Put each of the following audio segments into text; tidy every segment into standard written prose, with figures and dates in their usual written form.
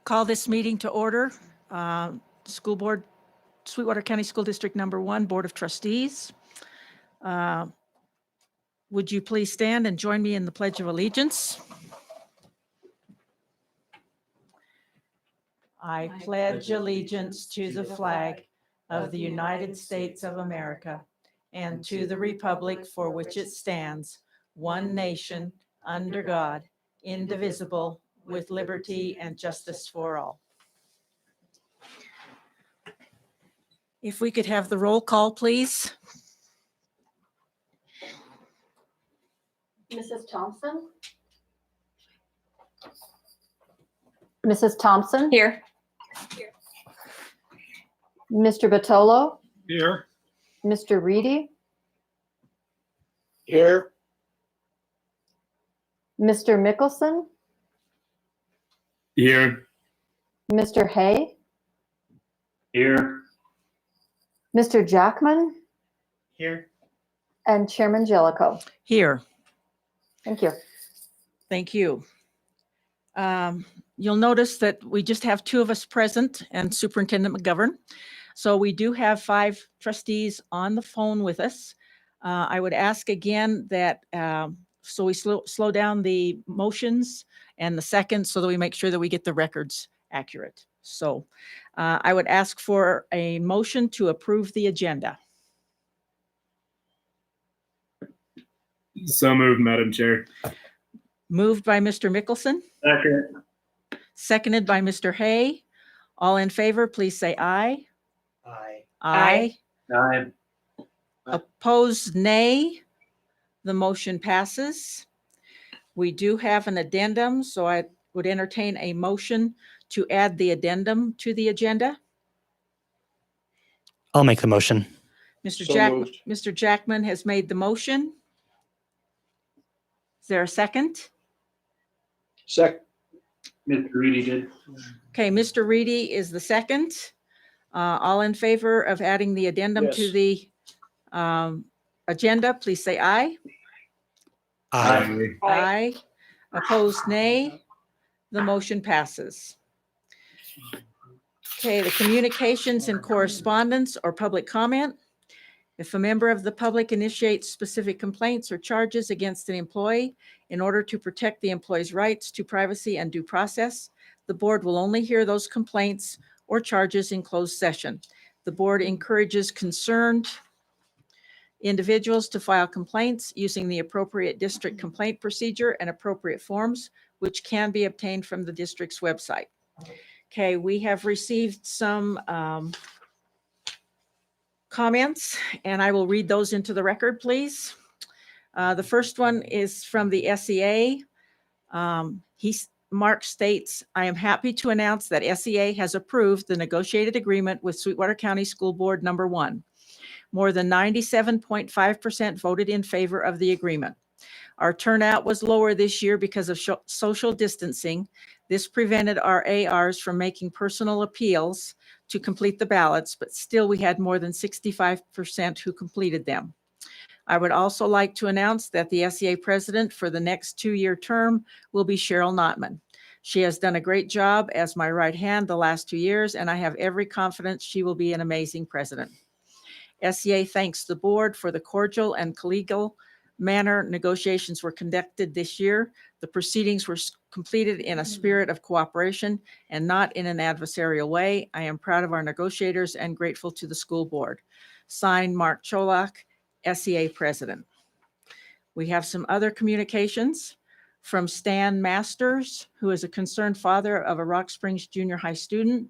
Call this meeting to order. School Board, Sweetwater County School District Number 1, Board of Trustees. Would you please stand and join me in the Pledge of Allegiance? I pledge allegiance to the flag of the United States of America and to the republic for which it stands, one nation, under God, indivisible, with liberty and justice for all. If we could have the roll call, please. Mrs. Thompson? Mrs. Thompson? Here. Mr. Batolo? Here. Mr. Reedy? Here. Mr. Mickelson? Here. Mr. Hay? Here. Mr. Jackman? Here. And Chairman Jellicoe. Here. Thank you. Thank you. You'll notice that we just have 2 of us present and Superintendent McGovern. So we do have 5 trustees on the phone with us. I would ask again that so we slow down the motions and the seconds so that we make sure that we get the records accurate. So I would ask for a motion to approve the agenda. So moved, Madam Chair. Moved by Mr. Mickelson, Second. seconded by Mr. Hay. All in favor, please say aye. Aye. Aye. Aye. Opposed, nay. The motion passes. We do have an addendum, so I would entertain a motion to add the addendum to the agenda. I'll make the motion. Mr. Jackman has made the motion. Is there a second? Second. Mr. Reedy did. Okay, Mr. Reedy is the second. All in favor of adding the addendum to the agenda, please say aye. Aye. Aye. Opposed, nay. The motion passes. Okay, the communications and correspondence or public comment. If a member of the public initiates specific complaints or charges against an employee in order to protect the employee's rights to privacy and due process, the board will only hear those complaints or charges in closed session. The board encourages concerned individuals to file complaints using the appropriate district complaint procedure and appropriate forms, which can be obtained from the district's website. Okay, we have received some comments, and I will read those into the record, please. The first one is from the SEA. Mark states, I am happy to announce that SEA has approved the negotiated agreement with Sweetwater County School Board Number 1. More than 97.5% voted in favor of the agreement. Our turnout was lower this year because of social distancing. This prevented our ARs from making personal appeals to complete the ballots, but still we had more than 65% who completed them. I would also like to announce that the SEA president for the next 2-year term will be Cheryl Notman. She has done a great job as my right hand the last 2 years, and I have every confidence she will be an amazing president. SEA thanks the board for the cordial and collegial manner negotiations were conducted this year. The proceedings were completed in a spirit of cooperation and not in an adversarial way. I am proud of our negotiators and grateful to the school board. Signed, Mark Cholak, SEA president. We have some other communications from Stan Masters, who is a concerned father of a Rock Springs Junior High student.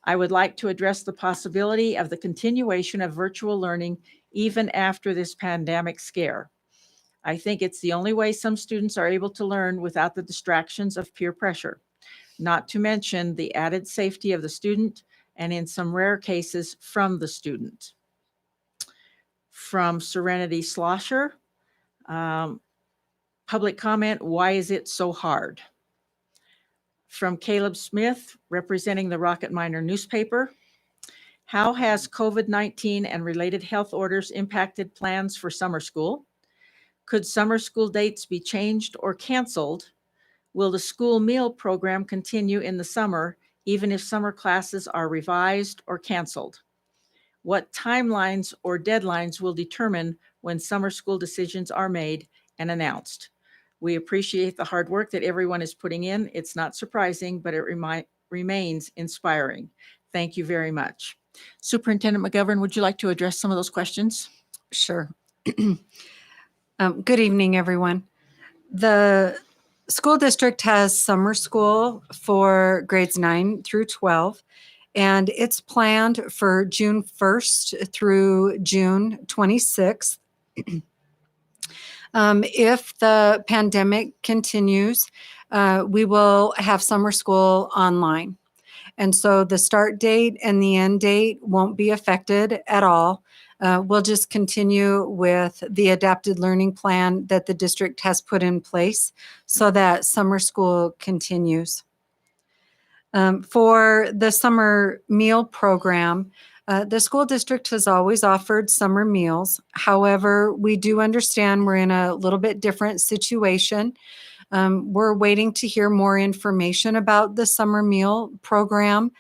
I would like to address the possibility of the continuation of virtual learning even after this pandemic scare. I think it's the only way some students are able to learn without the distractions of peer pressure, not to mention the added safety of the student and in some rare cases from the student. From Serenity Slosher, public comment, why is it so hard? From Caleb Smith, representing the Rocket Miner newspaper, how has COVID-19 and related health orders impacted plans for summer school? Could summer school dates be changed or canceled Will the school meal program continue in the summer, even if summer classes are revised or canceled? What timelines or deadlines will determine when summer school decisions are made and announced? We appreciate the hard work that everyone is putting in. It's not surprising, but it remains inspiring. Thank you very much. Superintendent McGovern, would you like to address some of those questions? Sure. Good evening, everyone. The school district has summer school for grades 9 through 12, and it's planned for June 1st through June 26th. If the pandemic continues, we will have summer school online. And so the start date and the end date won't be affected at all. We'll just continue with the adapted learning plan that the district has put in place so that summer school continues. For the summer meal program, the school district has always offered summer meals. However, we do understand we're in a little bit different situation. We're waiting to hear more information about the summer meal program.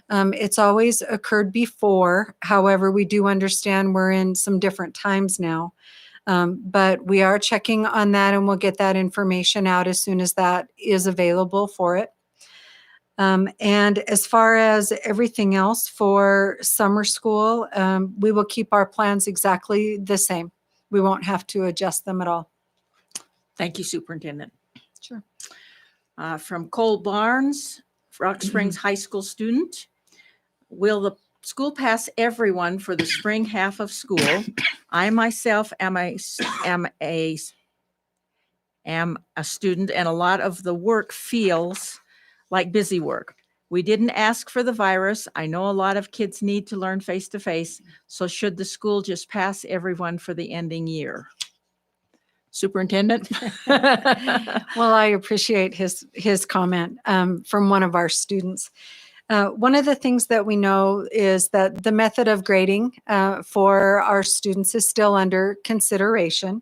It's always occurred before. However, we do understand we're in some different times now. But we are checking on that, and we'll get that information out as soon as that is available for it. And as far as everything else for summer school, we will keep our plans exactly the same. We won't have to adjust them at all. Thank you, Superintendent. Sure. From Cole Barnes, Rock Springs High School student. Will the school pass everyone for the spring half of school? I myself am a student, and a lot of the work feels like busy work. We didn't ask for the virus. I know a lot of kids need to learn face-to-face, so should the school just pass everyone for the ending year? Superintendent? Well, I appreciate his comment from one of our students. One of the things that we know is that the method of grading for our students is still under consideration.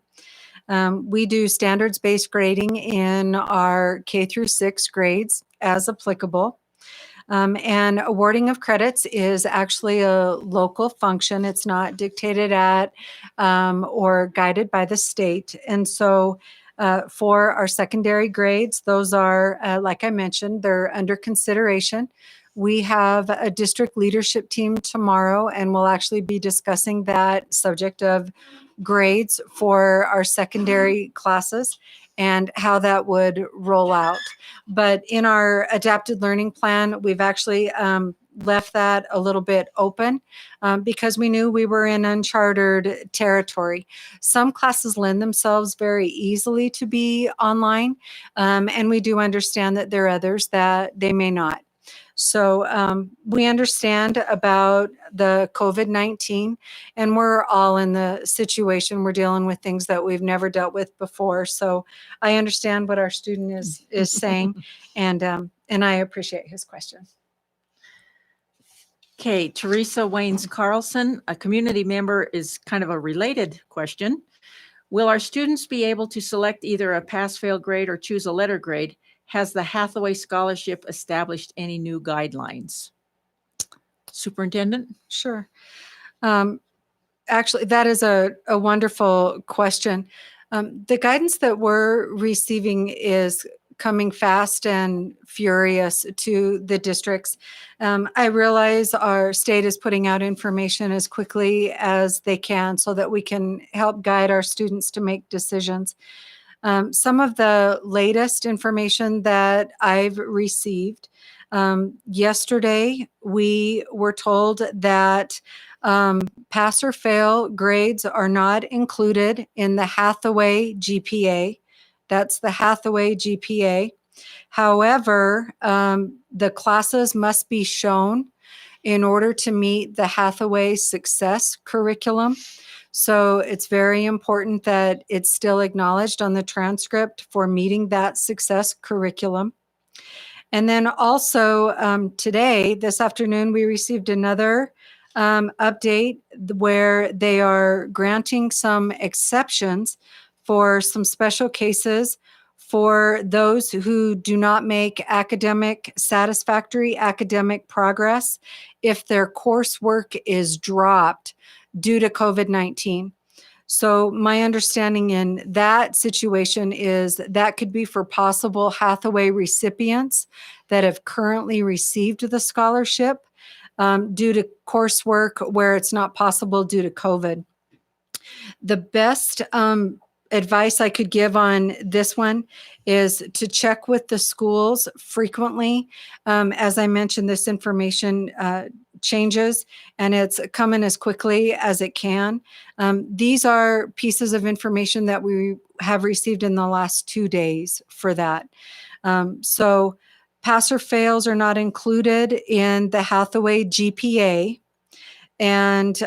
We do standards-based grading in our K through 6 grades as applicable. And awarding of credits is actually a local function. It's not dictated at or guided by the state. And so for our secondary grades, those are, like I mentioned, they're under consideration. We have a district leadership team tomorrow, and we'll actually be discussing that subject of grades for our secondary classes and how that would roll out. But in our adapted learning plan, we've actually left that a little bit open because we knew we were in uncharted territory. Some classes lend themselves very easily to be online, and we do understand that there are others that they may not. So we understand about the COVID-19, and we're all in the situation. We're dealing with things that we've never dealt with before. So I understand what our student is saying, and I appreciate his question. Okay, Teresa Waynes Carlson, a community member, is kind of a related question. Will our students be able to select either a pass-fail grade or choose a letter grade? Has the Hathaway Scholarship established any new guidelines? Superintendent? Sure. Actually, that is a wonderful question. The guidance that we're receiving is coming fast and furious to the districts. I realize our state is putting out information as quickly as they can so that we can help guide our students to make decisions. Some of the latest information that I've received, yesterday we were told that pass or fail grades are not included in the Hathaway GPA. That's the Hathaway GPA. However, the classes must be shown in order to meet the Hathaway Success curriculum. So it's very important that it's still acknowledged on the transcript for meeting that success curriculum. And then also today, this afternoon, we received another update where they are granting some exceptions for some special cases for those who do not make satisfactory academic progress if their coursework is dropped due to COVID-19. So my understanding in that situation is that could be for possible Hathaway recipients that have currently received the scholarship due to coursework where it's not possible due to COVID. The best advice I could give on this one is to check with the schools frequently. As I mentioned, this information changes and it's coming as quickly as it can. These are pieces of information that we have received in the last 2 days for that. So pass or fails are not included in the Hathaway GPA. And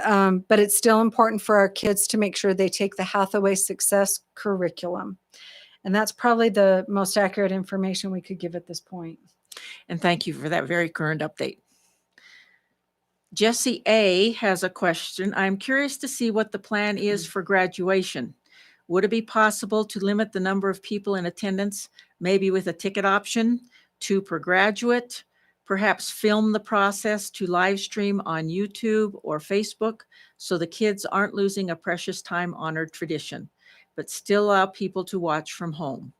but it's still important for our kids to make sure they take the Hathaway Success curriculum. And that's probably the most accurate information we could give at this point. And thank you for that very current update. Jesse A. has a question. I'm curious to see what the plan is for graduation. Would it be possible to limit the number of people in attendance, maybe with a ticket option, 2 per graduate? Perhaps film the process to live stream on YouTube or Facebook so the kids aren't losing a precious time-honored tradition, but still allow people to watch from home.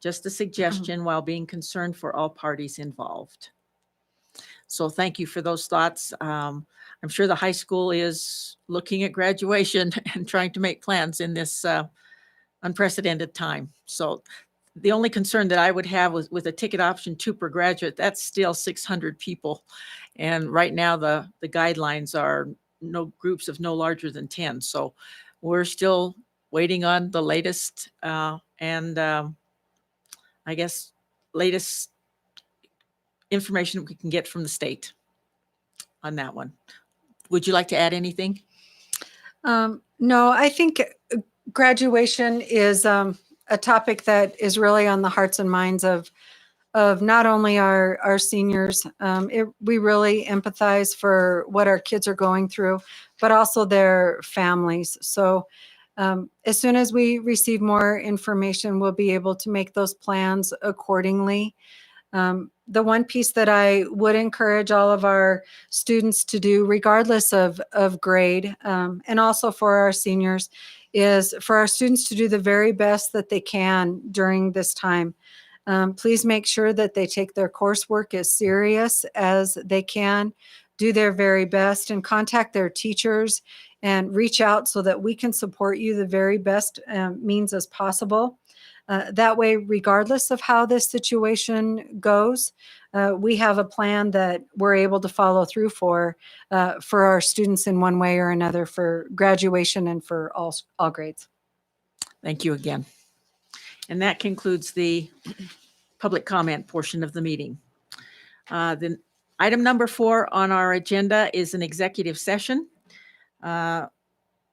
Just a suggestion while being concerned for all parties involved. So thank you for those thoughts. I'm sure the high school is looking at graduation and trying to make plans in this unprecedented time. So the only concern that I would have with a ticket option 2 per graduate, that's still 600 people. And right now the guidelines are no groups of no larger than 10. So we're still waiting on the latest I guess latest information we can get from the state on that one. Would you like to add anything? No, I think graduation is a topic that is really on the hearts and minds of not only our seniors. We really empathize for what our kids are going through, but also their families. So as soon as we receive more information, we'll be able to make those plans accordingly. The one piece that I would encourage all of our students to do, regardless of grade, and also for our seniors, is for our students to do the very best that they can during this time. Please make sure that they take their coursework as serious as they can, do their very best, and contact their teachers and reach out so that we can support you the very best means as possible. That way, regardless of how this situation goes, we have a plan that we're able to follow through for our students in one way or another for graduation and for all grades. Thank you again. And that concludes the public comment portion of the meeting. Then item number 4 on our agenda is an executive session.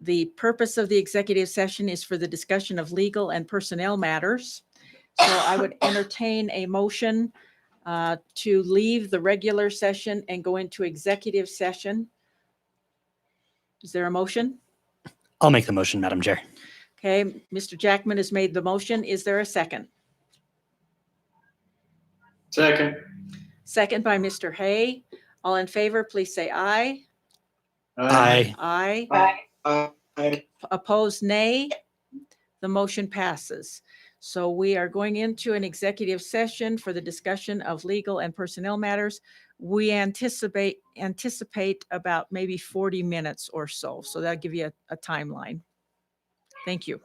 The purpose of the executive session is for the discussion of legal and personnel matters. So I would entertain a motion to leave the regular session and go into executive session. Is there a motion? I'll make the motion, Madam Chair. Okay, Mr. Jackman has made the motion. Is there a second? Second. Second by Mr. Hay. All in favor, please say aye. Aye. Aye. Opposed, nay. The motion passes. So we are going into an executive session for the discussion of legal and personnel matters. We anticipate about maybe 40 minutes or so. So that'll give you a timeline. Thank you.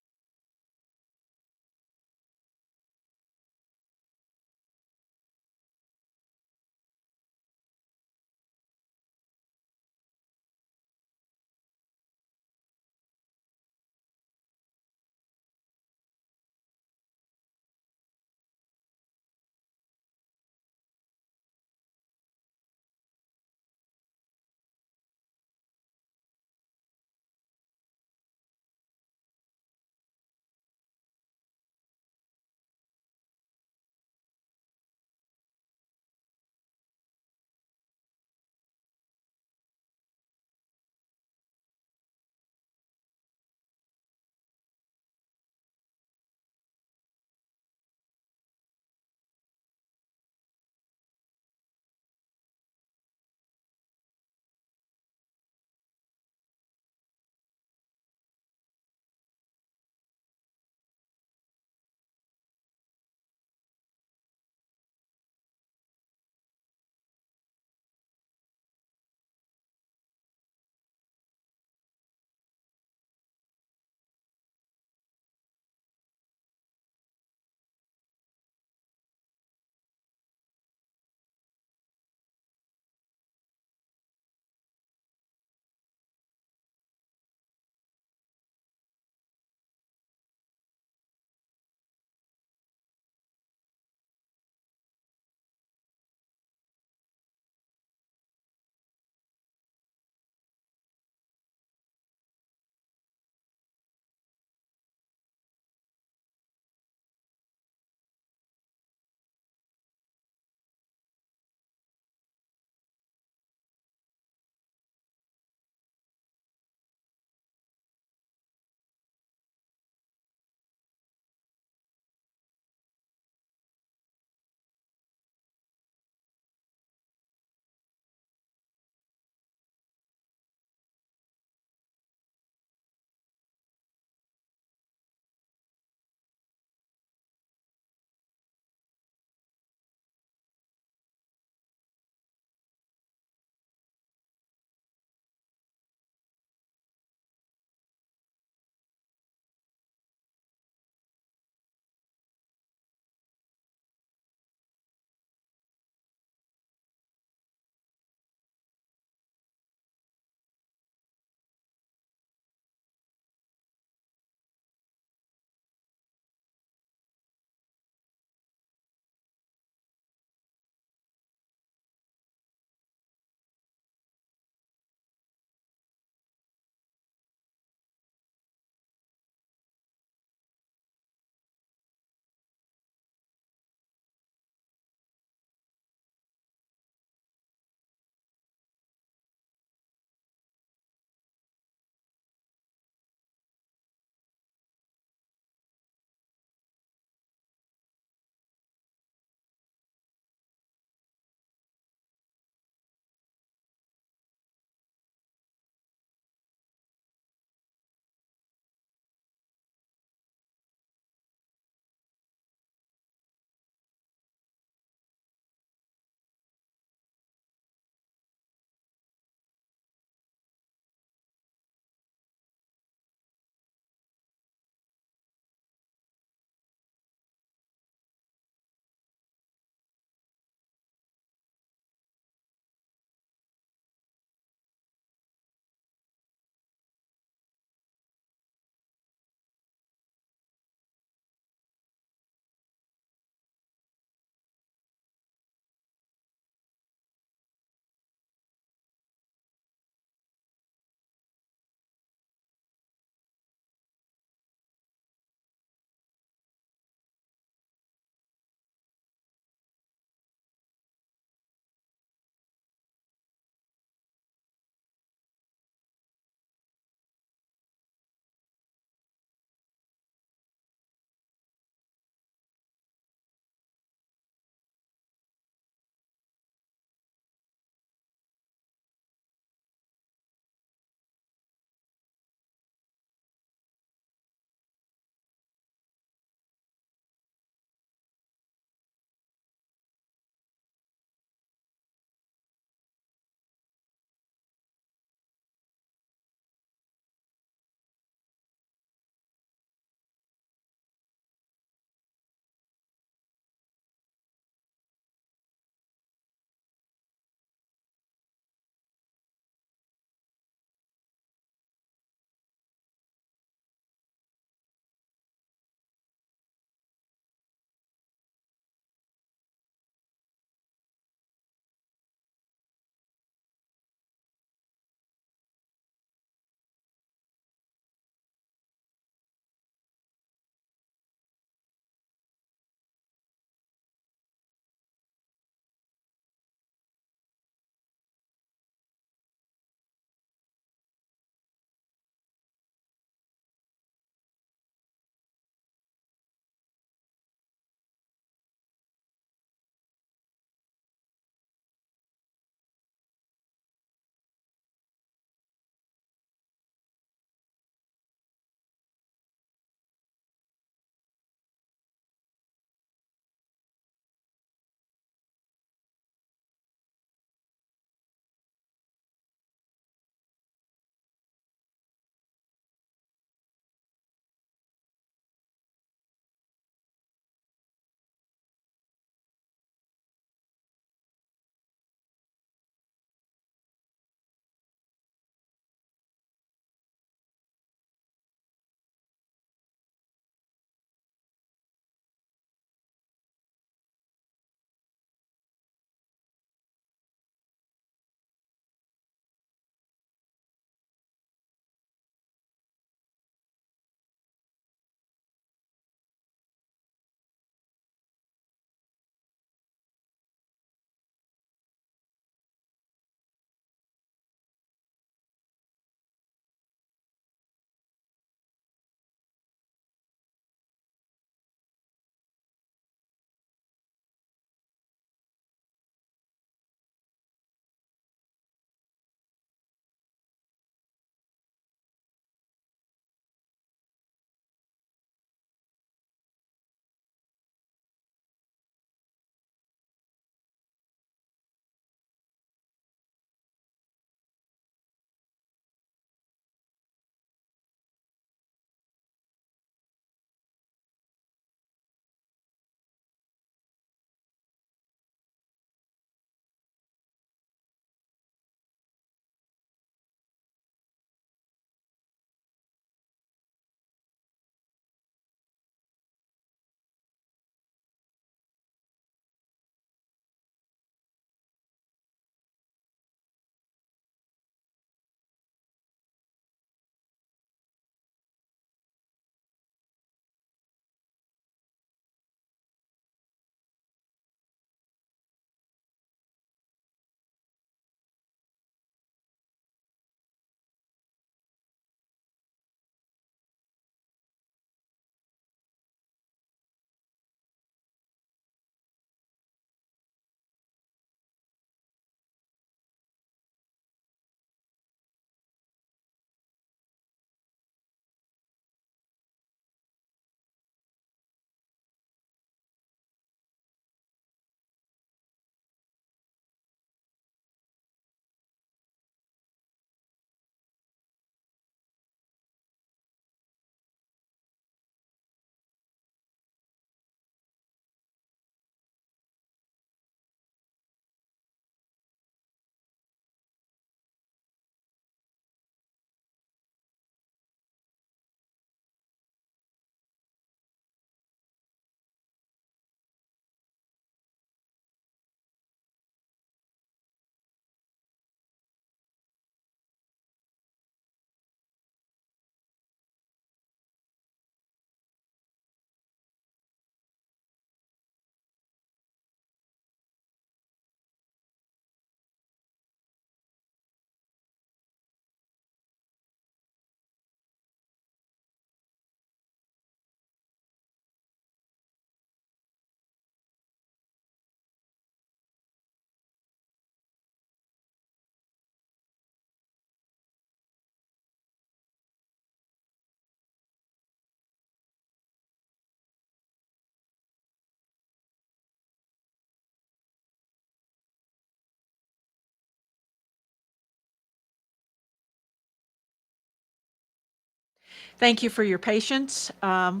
Thank you for your patience. I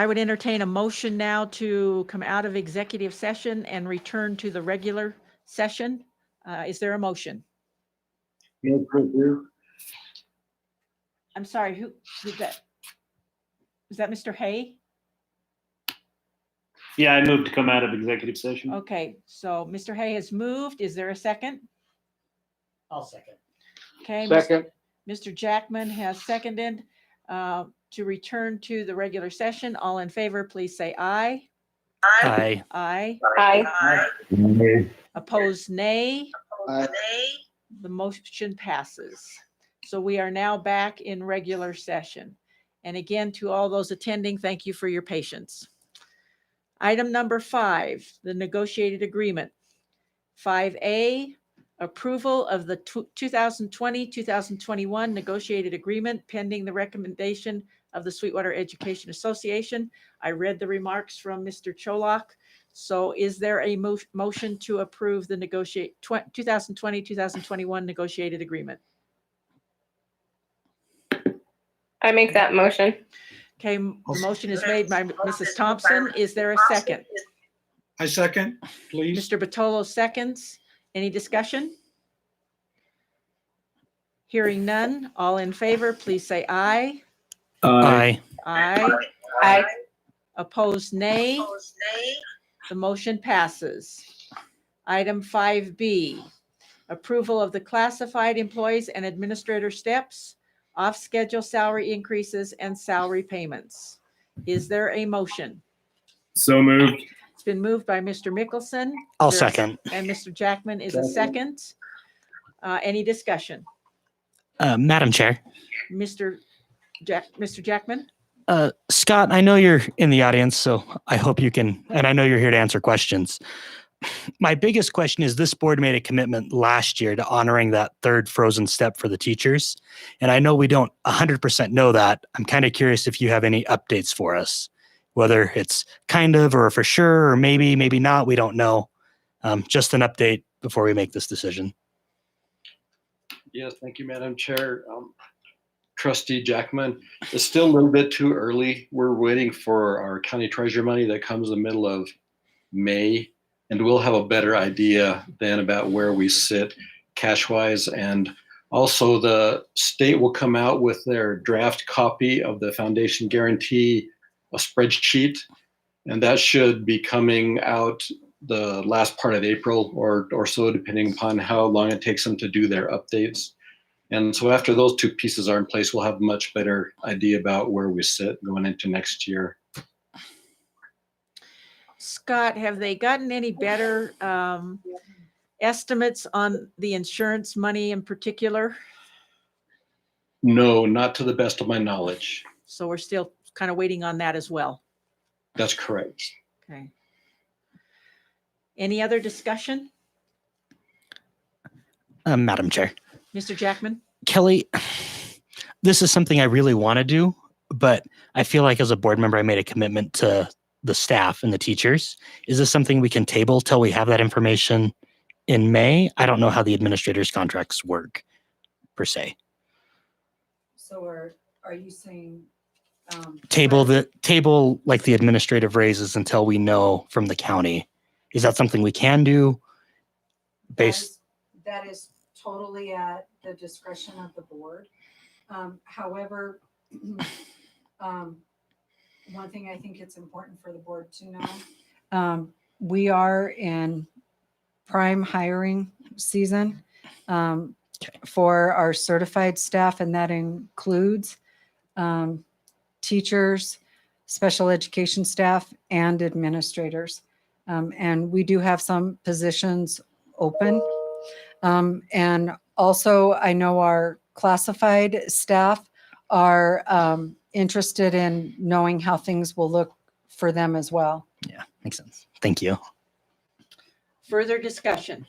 would entertain a motion now to come out of executive session and return to the regular session. Is there a motion? Move to approve. I'm sorry, who did that? Is that Mr. Hay? Yeah, I moved to come out of executive session. Okay, so Mr. Hay has moved. Is there a second? I'll second. Okay. Second. Mr. Jackman has seconded to return to the regular session. All in favor, please say aye. Aye. Aye. Aye. Opposed, nay. Aye. The motion passes. So we are now back in regular session. And again, to all those attending, thank you for your patience. Item number 5, the negotiated agreement. 5A, approval of the 2020-2021 negotiated agreement pending the recommendation of the Sweetwater Education Association. I read the remarks from Mr. Cholak. So is there a motion to approve the 2020-2021 negotiated agreement? I make that motion. Okay, the motion is made by Mrs. Thompson. Is there a second? I second, please. Mr. Batolo seconds. Any discussion? Hearing none. All in favor, please say aye. Aye. Aye. Aye. Opposed, nay. The motion passes. Item 5B, approval of the classified employees and administrator steps, off-schedule salary increases, and salary payments. Is there a motion? So moved. It's been moved by Mr. Mickelson. I'll There's- second. And Mr. Jackman is a second. Any discussion? Madam Chair. Mr. Jackman? Scott, I know you're in the audience, so I hope you can, and I know you're here to answer questions. My biggest question is this board made a commitment last year to honoring that third frozen step for the teachers. And I know we don't 100% know that. I'm kind of curious if you have any updates for us, whether it's kind of or for sure, or maybe not. We don't know. Just an update before we make this decision. Yes, thank you, Madam Chair. Trustee Jackman, it's still a little bit too early. We're waiting for our county treasurer money that comes in the middle of May, and we'll have a better idea then about where we sit cash-wise. And also the state will come out with their draft copy of the foundation guarantee, a spreadsheet, and that should be coming out the last part of April or so, depending upon how long it takes them to do their updates. And so after those two pieces are in place, we'll have a much better idea about where we sit going into next year. Scott, have they gotten any better estimates on the insurance money in particular? No, not to the best of my knowledge. So we're still kind of waiting on that as well. That's correct. Okay. Any other discussion? Madam Chair. Mr. Jackman? Kelly, this is something I really want to do, but I feel like as a board member, I made a commitment to the staff and the teachers. Is this something we can table till we have that information in May? I don't know how the administrators' contracts work per se. So are you saying? Table like the administrative raises until we know from the county. Is that something we can do? That is totally at the discretion of the board. However, one thing I think it's important for the board to know, we are in prime hiring season for our certified staff, and that includes teachers, special education staff, and administrators. And we do have some positions open. And also, I know our classified staff are interested in knowing how things will look for them as well. Yeah, makes sense. Thank you. Further discussion?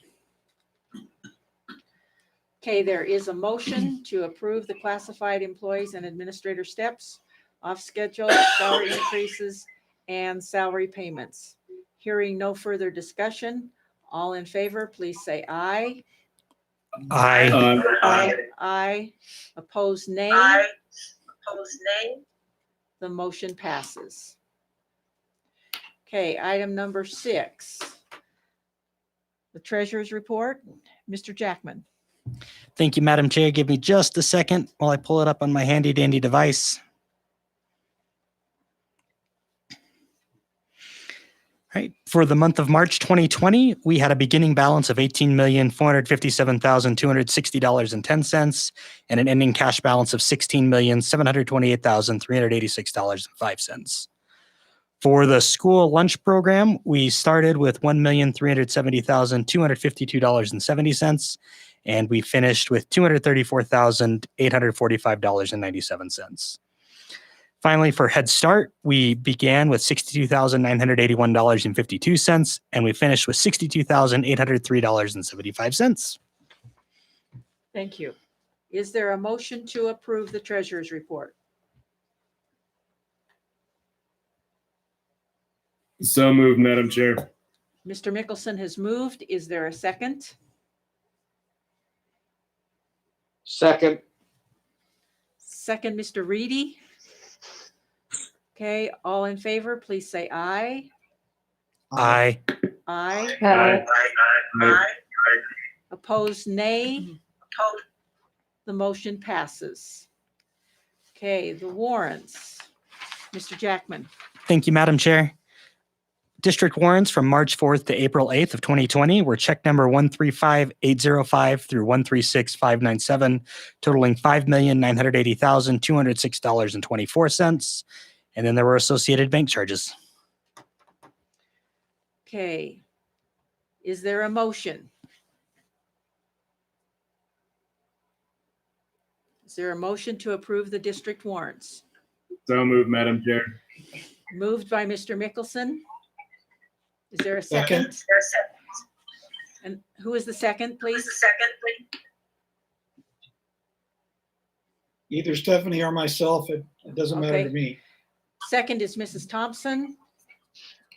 Okay, there is a motion to approve the classified employees and administrator steps, off-schedule salary increases, and salary payments. Hearing no further discussion, all in favor, please say aye. Aye. Aye. Opposed, nay. The motion passes. Okay, item number 6. The treasurer's report. Mr. Jackman. Thank you, Madam Chair. Give me just a second while I pull it up on my handy dandy device. All right. For the month of March 2020, we had a beginning balance of $18,457,260.10 and an ending cash balance of $16,728,386.05. For the school lunch program, we started with $1,370,252.70, and we finished with $234,845.97. Finally, for Head Start, we began with $62,981.52, and we finished with $62,803.75. Thank you. Is there a motion to approve the treasurer's report? So moved, Madam Chair. Mr. Mickelson has moved. Is there a second? Second. Second, Mr. Reedy. Okay, all in favor, please say aye. Aye. Aye. Aye. Opposed, nay. The motion passes. Okay, the warrants. Mr. Jackman. Thank you, Madam Chair. District warrants from March 4th to April 8th of 2020 were check number 135805 through 136597, totaling $5,980,206.24. And then there were associated bank charges. Okay. Is there a motion? Is there a motion to approve the district warrants? So moved, Madam Chair. Moved by Mr. Mickelson. Is there a second? Second. And who is the second, please? Either Stephanie or myself, it doesn't matter to Okay. me. Second is Mrs. Thompson.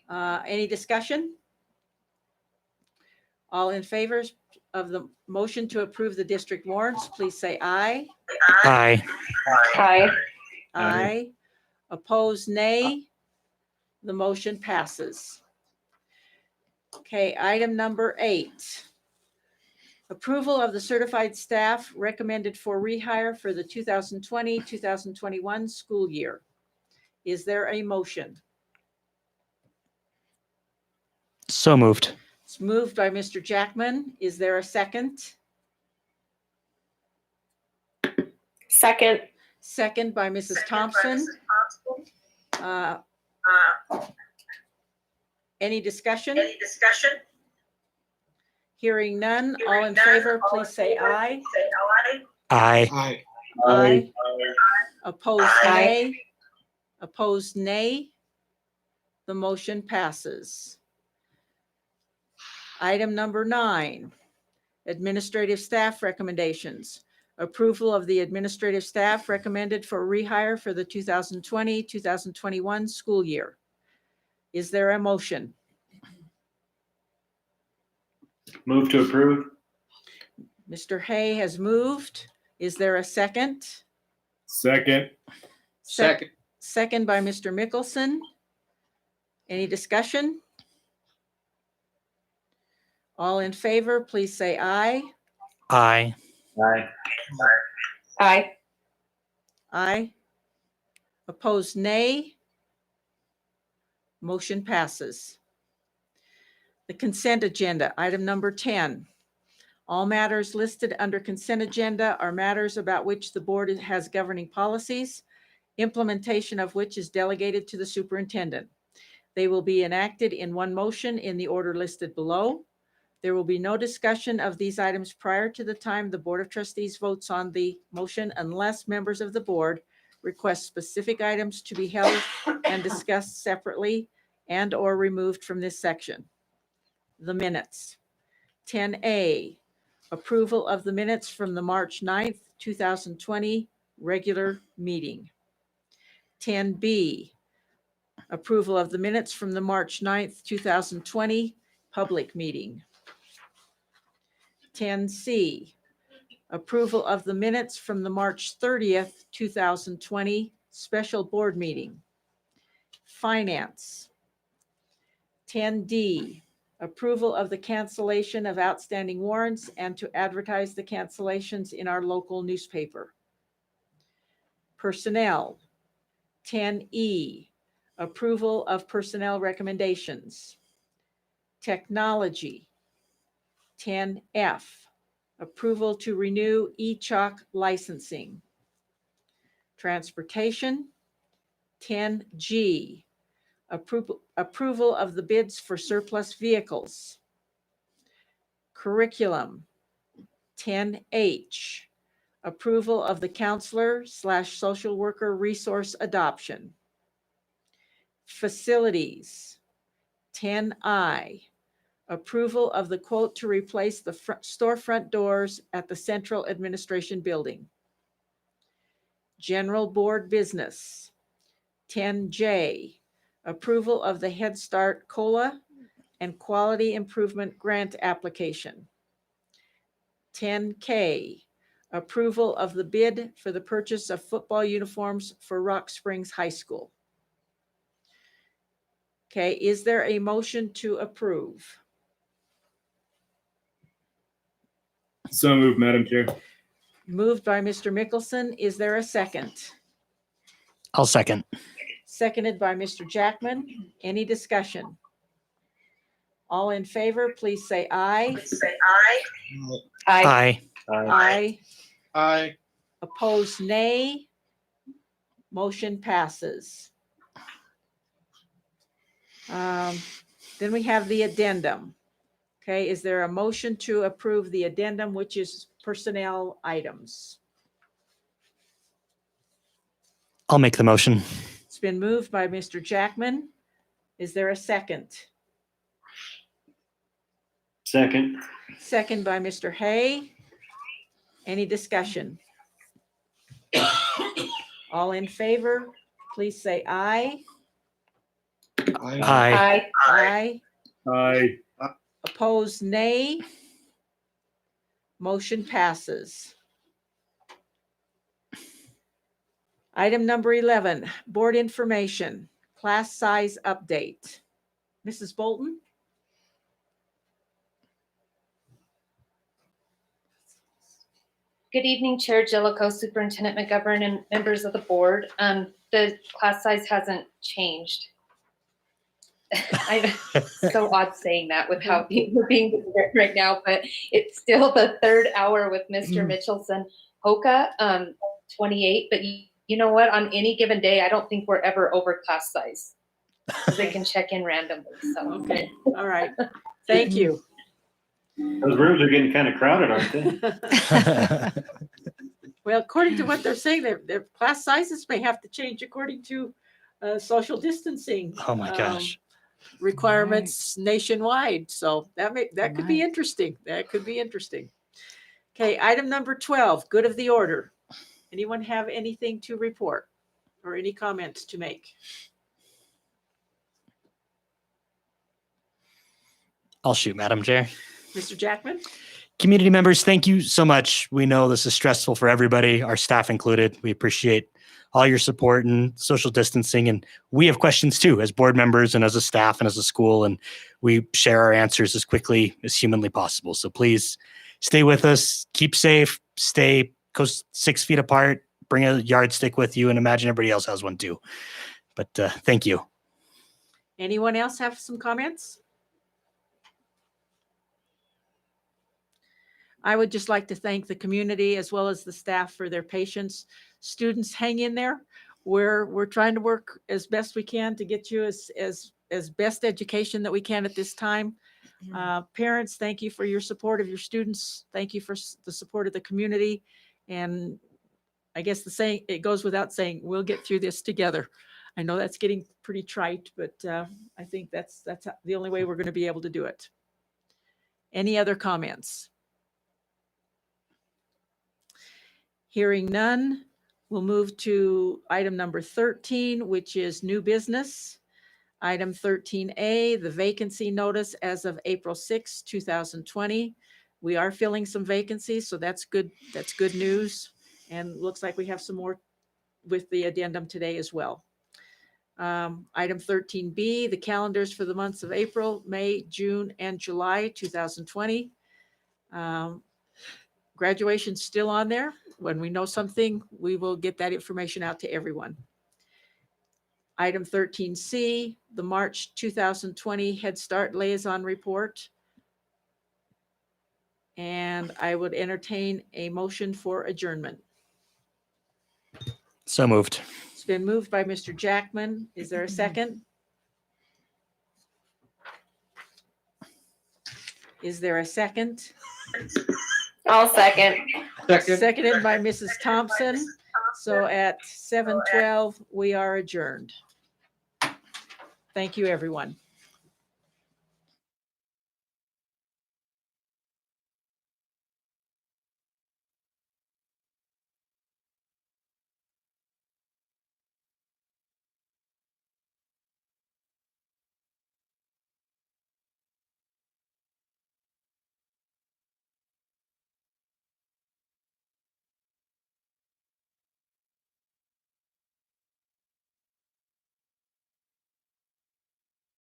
Any discussion? All in favor of the motion to approve the district warrants, please say aye. Aye. Aye. Aye. Opposed, nay. The motion passes. Okay, item number 8. Approval of the certified staff recommended for rehire for the 2020-2021 school year. Is there a motion? So moved. It's moved by Mr. Jackman. Is there a second? Second. Second by Mrs. Thompson. Any discussion? Hearing none, all in favor, please say aye. Aye. Aye. Aye. Opposed, nay. Opposed, nay. The motion passes. Item number 9, administrative staff recommendations. Approval of the administrative staff recommended for rehire for the 2020-2021 school year. Is there a motion? Move to approve. Mr. Hay has moved. Is there a second? Second. Second by Mr. Mickelson. Any discussion? All in favor, please say aye. Aye. Aye. Aye. Opposed, nay. Motion passes. The consent agenda, item number 10. All matters listed under consent agenda are matters about which the board has governing policies, implementation of which is delegated to the superintendent. They will be enacted in one motion in the order listed below. There will be no discussion of these items prior to the time the Board of Trustees votes on the motion unless members of the board request specific items to be held and discussed separately and or removed from this section. The minutes. 10A, approval of the minutes from the March 9th, 2020 regular meeting. 10B, approval of the minutes from the March 9th, 2020 public meeting. 10C, Approval of the minutes from the March 30th, 2020 special board meeting. Finance. 10D, approval of the cancellation of outstanding warrants and to advertise the cancellations in our local newspaper. Personnel. 10E, approval of personnel recommendations. Technology. 10F, approval to renew e-chalk licensing. Transportation. 10G, approval of the bids for surplus vehicles. Curriculum. 10H, approval of the counselor/social worker resource adoption. Facilities. 10I, approval of the quote to replace the storefront doors at the Central Administration Building. General Board Business. 10J, approval of the Head Start COLA and Quality Improvement Grant application. 10K, approval of the bid for the purchase of football uniforms for Rock Springs High School. Okay, is there a motion to approve? So moved, Madam Chair. Moved by Mr. Mickelson. Is there a second? I'll second. Seconded by Mr. Jackman. Any discussion? All in favor, please say aye. Aye. Aye. Aye. Aye. Opposed, nay. Motion passes. Then we have the addendum. Okay, is there a motion to approve the addendum, which is personnel items? I'll make the motion. It's been moved by Mr. Jackman. Is there a second? Second. Second by Mr. Hay. Any discussion? All in favor, please say aye. Aye. Aye. Aye. Aye. Opposed, nay. Motion passes. Item number 11, board information, class size update. Mrs. Bolton? Good evening, Chair Jellicoe, Superintendent McGovern, and members of the board. The class size hasn't changed. It's so odd saying that with how we're being right now, but it's still the third hour with Mr. Mitchelson. Hoka, 28, but you know what? On any given day, I don't think we're ever over class size. They can check in randomly. So Okay, all right. Thank you. Those rooms are getting kind of crowded, aren't they? Well, according to what they're saying, their class sizes may have to change according to social distancing. Oh my gosh. Requirements nationwide. So that could be interesting. That could be interesting. Okay, item number 12, good of the order. Anyone have anything to report or any comments to make? I'll shoot, Madam Chair. Mr. Jackman? Community members, thank you so much. We know this is stressful for everybody, our staff included. We appreciate all your support and social distancing. And we have questions too, as board members and as a staff and as a school. And we share our answers as quickly as humanly possible. So please stay with us, keep safe, go 6 feet apart, bring a yardstick with you, and imagine everybody else has one too. But thank you. Anyone else have some comments? I would just like to thank the community as well as the staff for their patience. Students, hang in there. We're trying to work as best we can to get you as best education that we can at this time. Parents, thank you for your support of your students. Thank you for the support of the community. And I guess the saying, it goes without saying, we'll get through this together. I know that's getting pretty trite, but I think that's the only way we're going to be able to do it. Any other comments? Hearing none, we'll move to item number 13, which is new business. Item 13A, the vacancy notice as of April 6, 2020. We are filling some vacancies, so that's good. That's good news. And looks like we have some more with the addendum today as well. Item 13B, the calendars for the months of April, May, June, and July 2020. Graduation's still on there. When we know something, we will get that information out to everyone. Item 13C, the March 2020 Head Start Liaison Report. And I would entertain a motion for adjournment. So moved. It's been moved by Mr. Jackman. Is there a second? Is there a second? I'll second. Second. Seconded by Mrs. Thompson. So at 7:12, we are adjourned. Thank you, everyone.